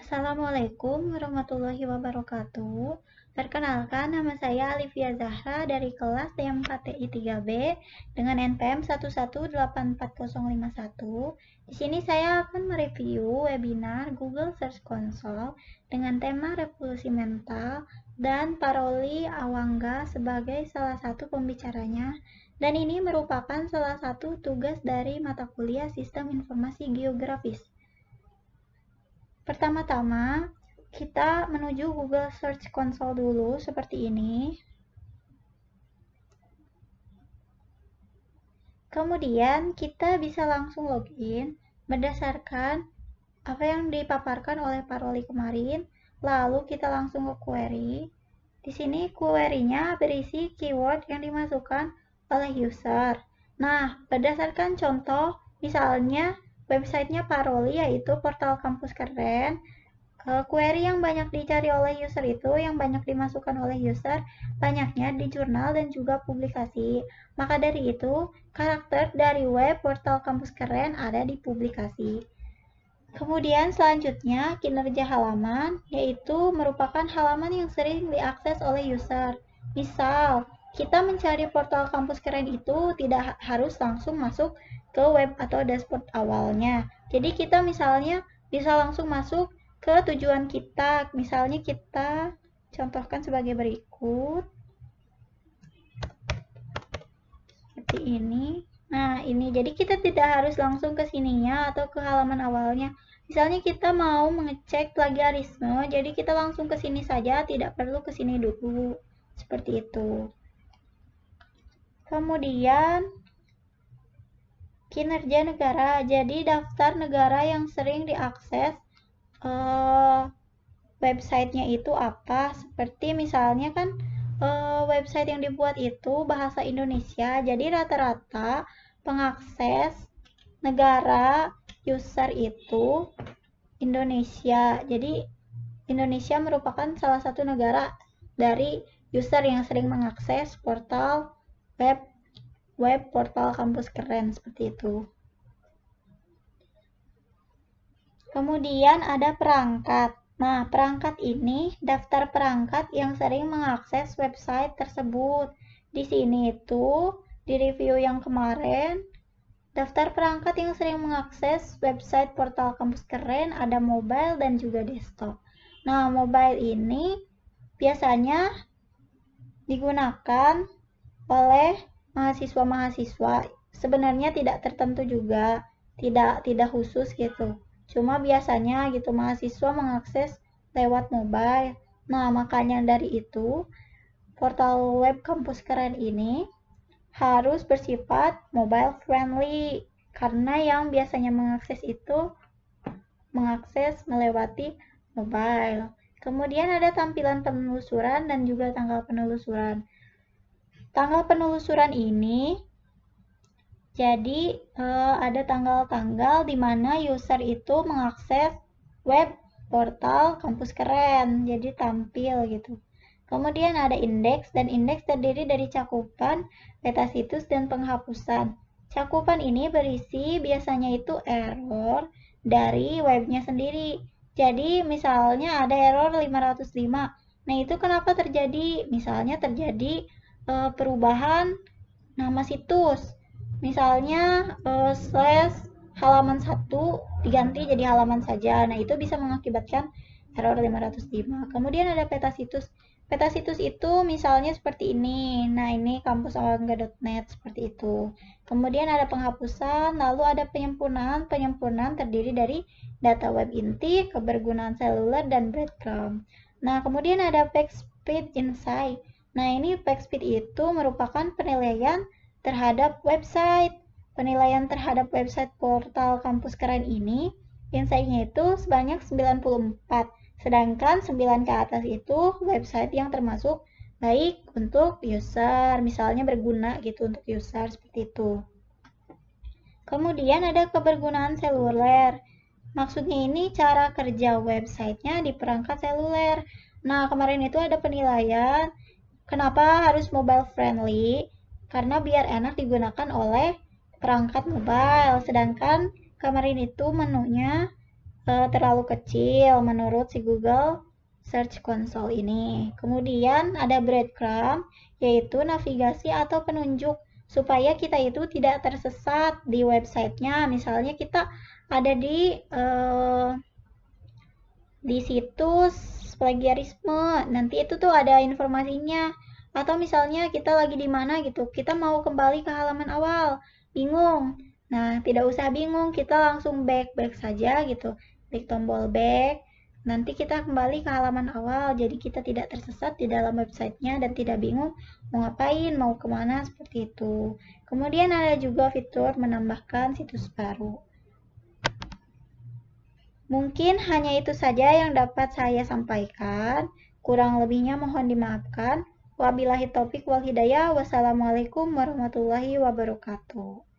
Assalamualaikum warahmatullahi wabarakatuh. Perkenalkan, nama saya Alivia Zahra dari kelas TMKTI 3B dengan NPM 1184051. Di sini saya akan mereview webinar Google Search Console dengan tema revolusi mental dan Paroli Awangga sebagai salah satu pembicaranya. Dan ini merupakan salah satu tugas dari mata kuliah Sistem Informasi Geografis. Pertama-tama, kita menuju Google Search Console dulu, seperti ini. Kemudian, kita bisa langsung login berdasarkan apa yang dipaparkan oleh paroli kemarin. Lalu, kita langsung ke query. Di sini, query-nya berisi keyword yang dimasukkan oleh user. Nah, berdasarkan contoh, misalnya websitenya paroli, yaitu portal kampus keren. Query yang banyak dicari oleh user itu, yang banyak dimasukkan oleh user, banyaknya di jurnal dan juga publikasi. Maka dari itu, karakter dari web portal kampus keren ada di publikasi. Kemudian selanjutnya, kinerja halaman, yaitu merupakan halaman yang sering diakses oleh user. Misal, kita mencari portal kampus keren itu tidak harus langsung masuk ke web atau dashboard awalnya. Jadi kita misalnya bisa langsung masuk ke tujuan kita. Misalnya kita contohkan sebagai berikut. Seperti ini. Nah, ini jadi kita tidak harus langsung ke sininya atau ke halaman awalnya. Misalnya kita mau mengecek plagiarisme, jadi kita langsung ke sini saja, tidak perlu ke sini dulu. Seperti itu. Kemudian kinerja negara. Jadi daftar negara yang sering diakses websitenya itu apa? Seperti misalnya kan website yang dibuat itu bahasa Indonesia. Jadi rata-rata pengakses negara user itu Indonesia. Jadi Indonesia merupakan salah satu negara dari user yang sering mengakses portal web portal kampus keren seperti itu. Kemudian ada perangkat. Nah, perangkat ini daftar perangkat yang sering mengakses website tersebut. Di sini itu di review yang kemarin, daftar perangkat yang sering mengakses website portal kampus keren ada mobile dan juga desktop. Nah, mobile ini biasanya digunakan oleh mahasiswa-mahasiswa. Sebenarnya tidak tertentu juga, tidak khusus gitu. Cuma biasanya gitu mahasiswa mengakses lewat mobile. Nah, makanya dari itu portal web kampus keren ini harus bersifat mobile friendly karena yang biasanya mengakses itu mengakses melewati mobile. Kemudian ada tampilan penelusuran dan juga tanggal penelusuran. Tanggal penelusuran ini jadi ada tanggal-tanggal di mana user itu mengakses web portal kampus keren, jadi tampil gitu. Kemudian ada indeks, dan indeks terdiri dari cakupan, peta situs, dan penghapusan. Cakupan ini berisi biasanya itu error dari webnya sendiri. Jadi misalnya ada error 505. Nah, itu kenapa terjadi? Misalnya terjadi perubahan nama situs. Misalnya slash halaman 1 diganti jadi halaman saja. Nah, itu bisa mengakibatkan error 505. Kemudian ada peta situs. Peta situs itu misalnya seperti ini. Nah, ini kampusawangga.net seperti itu. Kemudian ada penghapusan, lalu ada penyempurnaan. Penyempurnaan terdiri dari data web inti, kebergunaan seluler, dan breadcrumb. Nah, kemudian ada page speed insight. Nah, ini page speed itu merupakan penilaian terhadap website. Penilaian terhadap website portal kampus keren ini, insight-nya itu sebanyak 94. Sedangkan 9 ke atas itu website yang termasuk baik untuk user, misalnya berguna gitu untuk user seperti itu. Kemudian ada kebergunaan seluler. Maksudnya ini cara kerja websitenya di perangkat seluler. Nah, kemarin itu ada penilaian kenapa harus mobile friendly, karena biar enak digunakan oleh perangkat mobile. Sedangkan kemarin itu menunya terlalu kecil menurut si Google Search Console ini. Kemudian ada breadcrumb, yaitu navigasi atau penunjuk supaya kita itu tidak tersesat di websitenya. Misalnya kita ada di situs plagiarisme, nanti itu tuh ada informasinya. Atau misalnya kita lagi di mana gitu, kita mau kembali ke halaman awal, bingung. Nah, tidak usah bingung, kita langsung back saja gitu. Klik tombol back, nanti kita kembali ke halaman awal, jadi kita tidak tersesat di dalam websitenya dan tidak bingung mau ngapain, mau kemana, seperti itu. Kemudian ada juga fitur menambahkan situs baru. Mungkin hanya itu saja yang dapat saya sampaikan. Kurang lebihnya mohon dimaafkan. Wabillahi taufik wal hidayah. Wassalamualaikum warahmatullahi wabarakatuh.